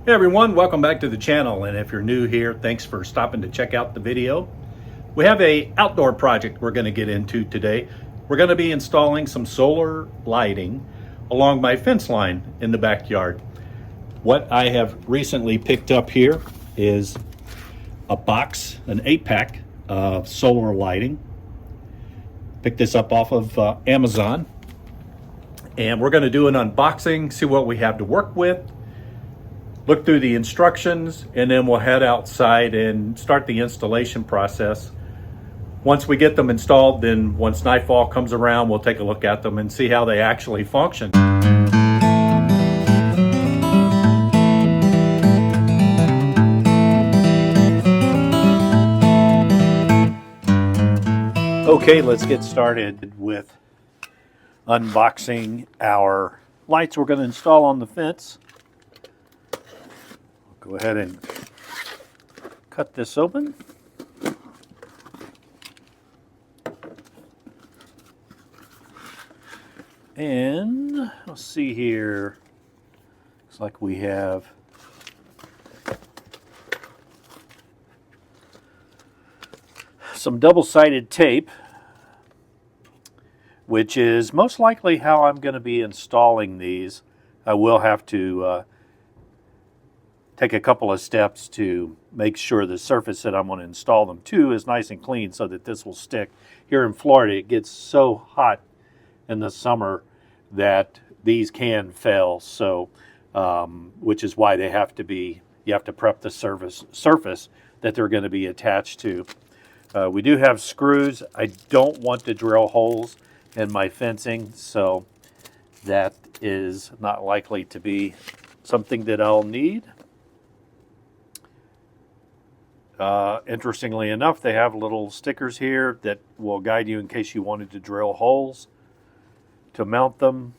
Hey everyone, welcome back to the channel, and if you're new here, thanks for stopping to check out the video. We have a outdoor project we're going to get into today. We're going to be installing some solar lighting along my fence line in the backyard. What I have recently picked up here is a box, an 8-pack of solar lighting. Picked this up off of Amazon, and we're going to do an unboxing, see what we have to work with, look through the instructions, and then we'll head outside and start the installation process. Once we get them installed, then once nightfall comes around, we'll take a look at them and see how they actually function. Okay, let's get started with unboxing our lights we're going to install on the fence. Go ahead and cut this open. And let's see here. Looks like we have some double-sided tape, which is most likely how I'm going to be installing these. I will have to take a couple of steps to make sure the surface that I'm going to install them to is nice and clean so that this will stick. Here in Florida, it gets so hot in the summer that these can fail, so which is why they have to be, you have to prep the surface that they're going to be attached to. We do have screws. I don't want to drill holes in my fencing, so that is not likely to be something that I'll need. Interestingly enough, they have little stickers here that will guide you in case you wanted to drill holes to mount them.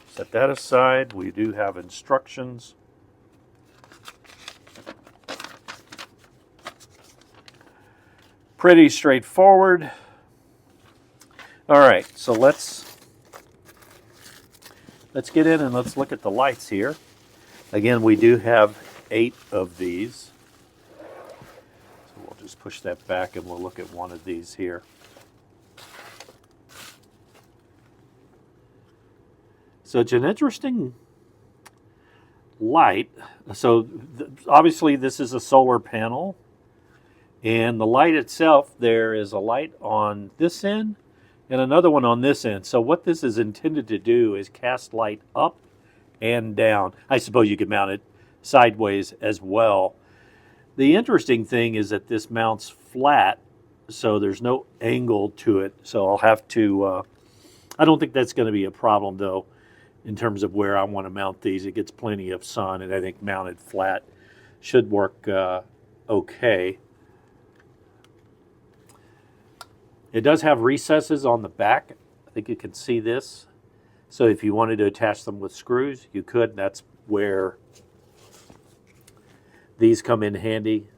Set that aside. We do have instructions. Pretty straightforward. All right, so let's get in and let's look at the lights here. Again, we do have 8 of these. Just push that back and we'll look at one of these here. So it's an interesting light. So obviously this is a solar panel, and the light itself, there is a light on this end and another one on this end. So what this is intended to do is cast light up and down. I suppose you could mount it sideways as well. The interesting thing is that this mounts flat, so there's no angle to it. So I'll have to, I don't think that's going to be a problem though, in terms of where I want to mount these. It gets plenty of sun, and I think mounted flat should work okay. It does have recesses on the back. I think you can see this. So if you wanted to attach them with screws, you could. That's where these come in handy.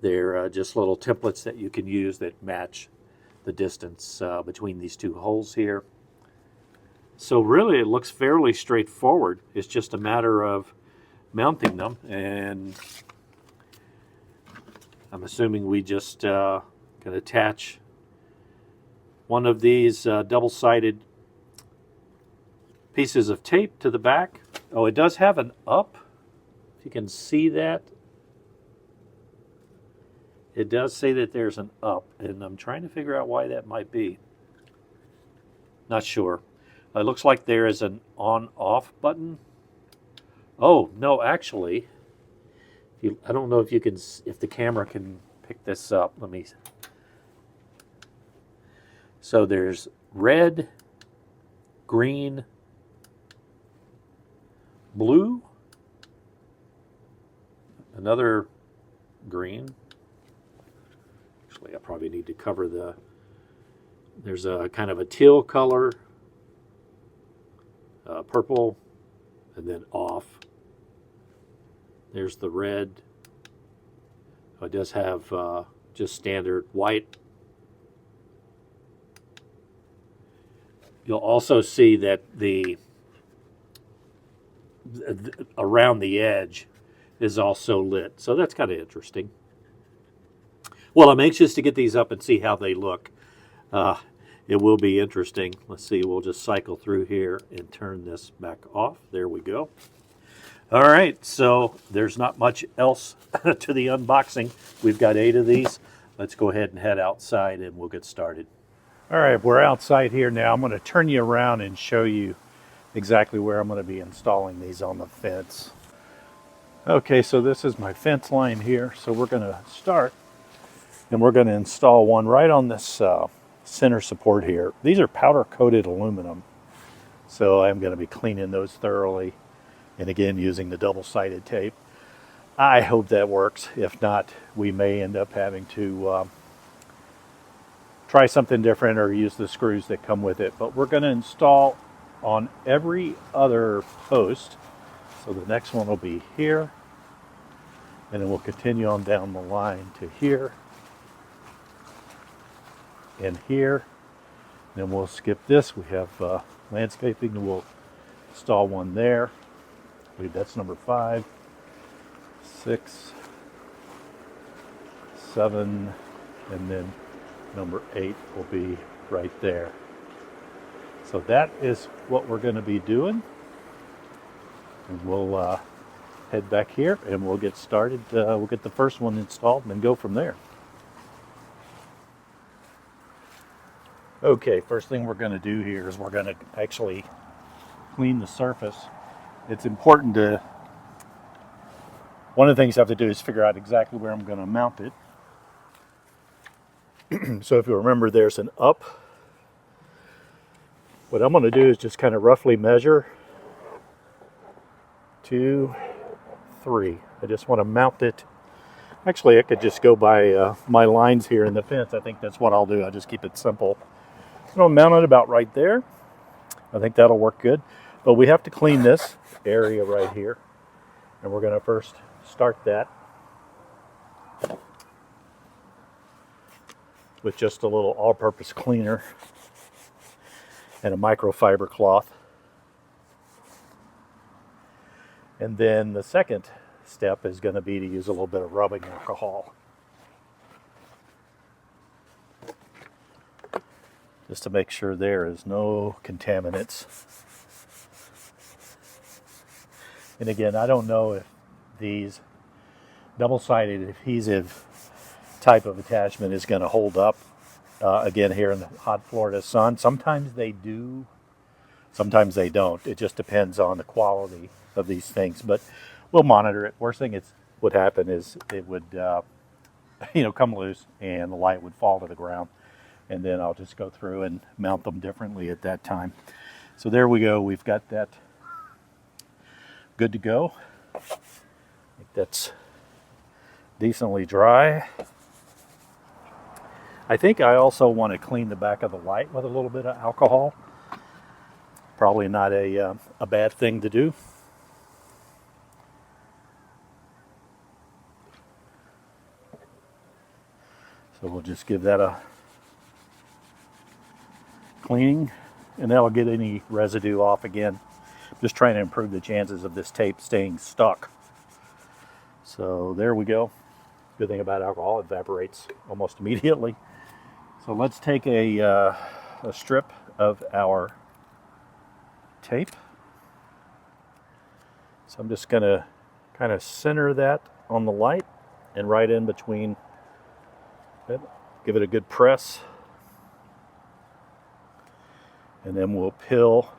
They're just little templates that you can use that match the distance between these two holes here. So really it looks fairly straightforward. It's just a matter of mounting them, and I'm assuming we just can attach one of these double-sided pieces of tape to the back. Oh, it does have an up. You can see that. It does say that there's an up, and I'm trying to figure out why that might be. Not sure. It looks like there is an on-off button. Oh, no, actually, I don't know if you can, if the camera can pick this up. Let me. So there's red, green, blue, another green. Actually, I probably need to cover the, there's a kind of a teal color, purple, and then off. There's the red. Oh, it does have just standard white. You'll also see that the around the edge is also lit. So that's kind of interesting. Well, I'm anxious to get these up and see how they look. It will be interesting. Let's see, we'll just cycle through here and turn this back off. There we go. All right, so there's not much else to the unboxing. We've got 8 of these. Let's go ahead and head outside and we'll get started. All right, we're outside here now. I'm going to turn you around and show you exactly where I'm going to be installing these on the fence. Okay, so this is my fence line here. So we're going to start and we're going to install one right on this center support here. These are powder coated aluminum. So I'm going to be cleaning those thoroughly. And again, using the double-sided tape. I hope that works. If not, we may end up having to try something different or use the screws that come with it. But we're going to install on every other post. So the next one will be here. And then we'll continue on down the line to here. And here. Then we'll skip this. We have landscaping, and we'll install one there. I believe that's number 5, 6, 7, and then number 8 will be right there. So that is what we're going to be doing. And we'll head back here and we'll get started. We'll get the first one installed and then go from there. Okay, first thing we're going to do here is we're going to actually clean the surface. It's important to, one of the things I have to do is figure out exactly where I'm going to mount it. So if you remember, there's an up. What I'm going to do is just kind of roughly measure 2, 3. I just want to mount it. Actually, I could just go by my lines here in the fence. I think that's what I'll do. I'll just keep it simple. I'll mount it about right there. I think that'll work good. But we have to clean this area right here. And we're going to first start that with just a little all-purpose cleaner and a microfiber cloth. And then the second step is going to be to use a little bit of rubbing alcohol. Just to make sure there is no contaminants. And again, I don't know if these double-sided adhesive type of attachment is going to hold up. Again, here in the hot Florida sun, sometimes they do, sometimes they don't. It just depends on the quality of these things, but we'll monitor it. Worst thing would happen is it would, come loose and the light would fall to the ground, and then I'll just go through and mount them differently at that time. So there we go. We've got that good to go. I think that's decently dry. I think I also want to clean the back of the light with a little bit of alcohol. Probably not a bad thing to do. So we'll just give that a cleaning, and that'll get any residue off again. Just trying to improve the chances of this tape staying stuck. So there we go. Good thing about alcohol, it evaporates almost immediately. So let's take a strip of our tape. So I'm just going to kind of center that on the light and right in between. Give it a good press. And then we'll peel.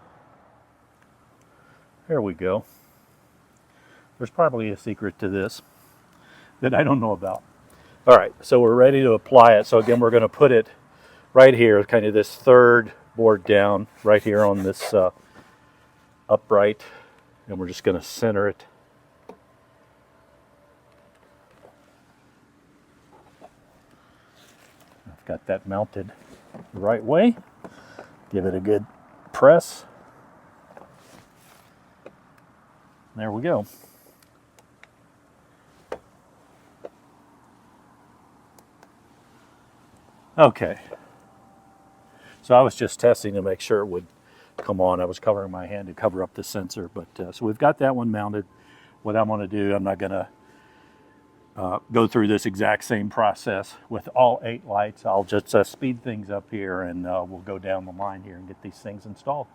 There we go. There's probably a secret to this that I don't know about. All right, so we're ready to apply it. So again, we're going to put it right here, kind of this third board down, right here on this upright, and we're just going to center it. I've got that mounted the right way. Give it a good press. There we go. Okay. So I was just testing to make sure it would come on. I was covering my hand to cover up the sensor, but so we've got that one mounted. what I'm going to do, I'm not going to go through this exact same process with all 8 lights. I'll just speed things up here, and we'll go down the line here and get these things installed.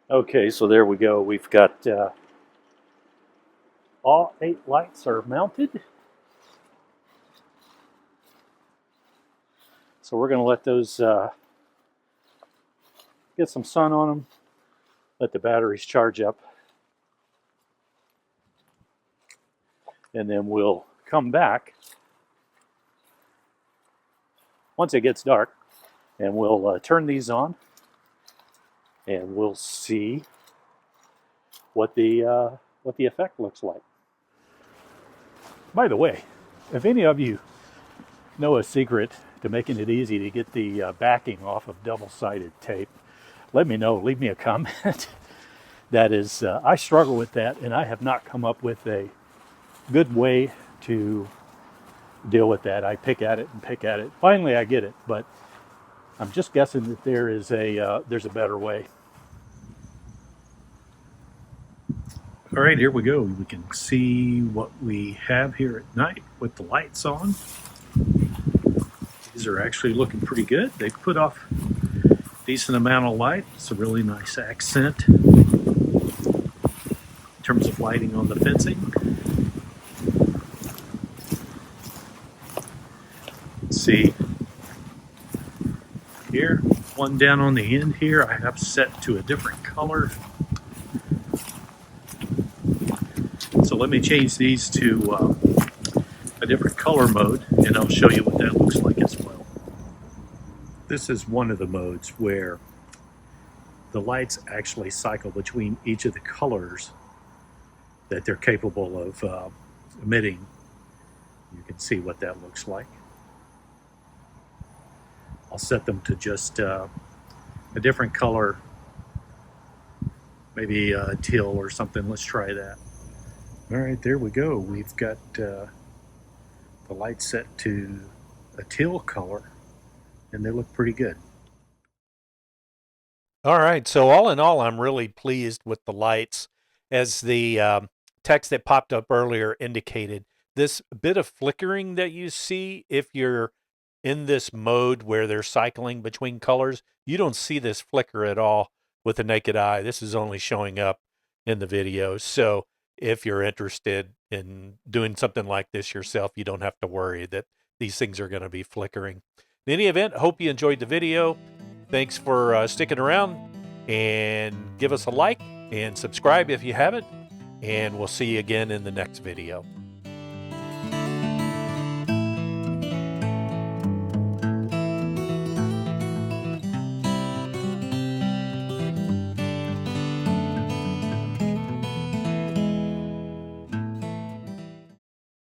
Okay, so there we go. We've got all 8 lights are mounted. So we're going to let those get some sun on them, let the batteries charge up, and then we'll come back once it gets dark, and we'll turn these on, and we'll see what the effect looks like. By the way, if any of you know a secret to making it easy to get the backing off of double-sided tape, let me know. Leave me a comment. That is, I struggle with that, and I have not come up with a good way to deal with that. I pick at it and pick at it. Finally, I get it, but I'm just guessing that there's a better way. All right, here we go. We can see what we have here at night with the lights on. These are actually looking pretty good. They put off a decent amount of light. It's a really nice accent in terms of lighting on the fencing. Let's see here, one down on the end here I have set to a different color. So let me change these to a different color mode, and I'll show you what that looks like as well. This is one of the modes where the lights actually cycle between each of the colors that they're capable of emitting. You can see what that looks like. I'll set them to just a different color, maybe teal or something. Let's try that. All right, there we go. We've got the light set to a teal color, and they look pretty good. All right, so all in all, I'm really pleased with the lights. As the text that popped up earlier indicated, this bit of flickering that you see if you're in this mode where they're cycling between colors, you don't see this flicker at all with the naked eye. This is only showing up in the video. So if you're interested in doing something like this yourself, you don't have to worry that these things are going to be flickering. In any event, hope you enjoyed the video. Thanks for sticking around, and give us a like and subscribe if you haven't, and we'll see you again in the next video.